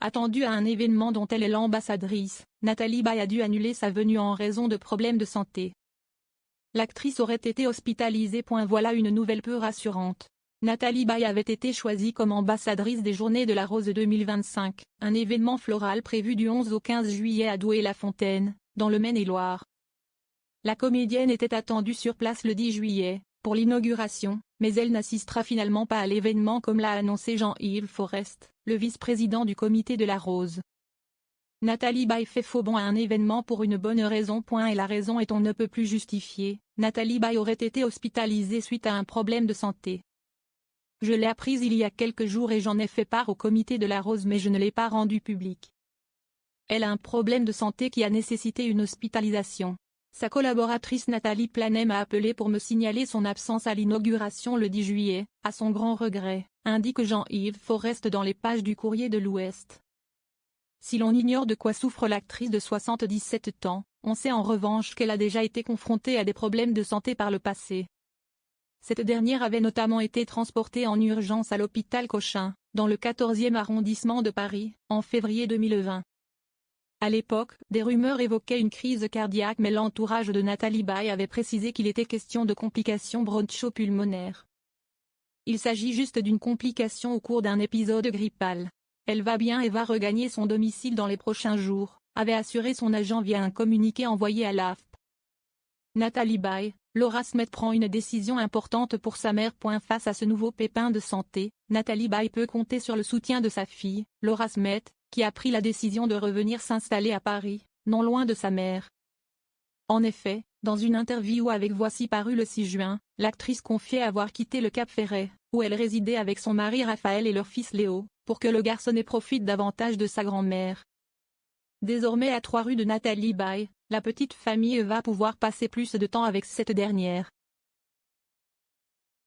Attendue à un événement dont elle est l'ambassadrice, Nathalie Baye a dû annuler sa venue en raison de problèmes de santé. L'actrice aurait été hospitalisée. Voilà une nouvelle peu rassurante. Nathalie Baye avait été choisie comme ambassadrice des Journées de la Rose 2025, un événement floral prévu du 11 au 15 juillet à Douai-la-Fontaine, dans le Maine-et-Loire. La comédienne était attendue sur place le 10 juillet, pour l'inauguration, mais elle n'assistera finalement pas à l'événement comme l'a annoncé Jean-Yves Forest, le vice-président du comité de la Rose. Nathalie Baye fait faux bond à un événement pour une bonne raison. Et la raison est on ne peut plus justifier. Nathalie Baye aurait été hospitalisée suite à un problème de santé. Je l'ai apprise il y a quelques jours et j'en ai fait part au comité de la Rose mais je ne l'ai pas rendu public. Elle a un problème de santé qui a nécessité une hospitalisation. Sa collaboratrice Nathalie Planet m'a appelé pour me signaler son absence à l'inauguration le 10 juillet, à son grand regret, indique Jean-Yves Forest dans les pages du Courrier de l'Ouest. Si l'on ignore de quoi souffre l'actrice de 77 ans, on sait en revanche qu'elle a déjà été confrontée à des problèmes de santé par le passé. Cette dernière avait notamment été transportée en urgence à l'hôpital Cochin, dans le 14e arrondissement de Paris, en février 2020. À l'époque, des rumeurs évoquaient une crise cardiaque mais l'entourage de Nathalie Baye avait précisé qu'il était question de complications broncho-pulmonaires. Il s'agit juste d'une complication au cours d'un épisode grippal. Elle va bien et va regagner son domicile dans les prochains jours, avait assuré son agent via un communiqué envoyé à l'AFP. Nathalie Baye, Laura Smet prend une décision importante pour sa mère. Face à ce nouveau pépin de santé, Nathalie Baye peut compter sur le soutien de sa fille, Laura Smet, qui a pris la décision de revenir s'installer à Paris, non loin de sa mère. En effet, dans une interview avec Voici parue le 6 juin, l'actrice confiait avoir quitté le Cap-Ferret, où elle résidait avec son mari Raphaël et leur fils Léo, pour que le garçonnet profite davantage de sa grand-mère. Désormais à 3 rue de Nathalie Baye, la petite famille va pouvoir passer plus de temps avec cette dernière.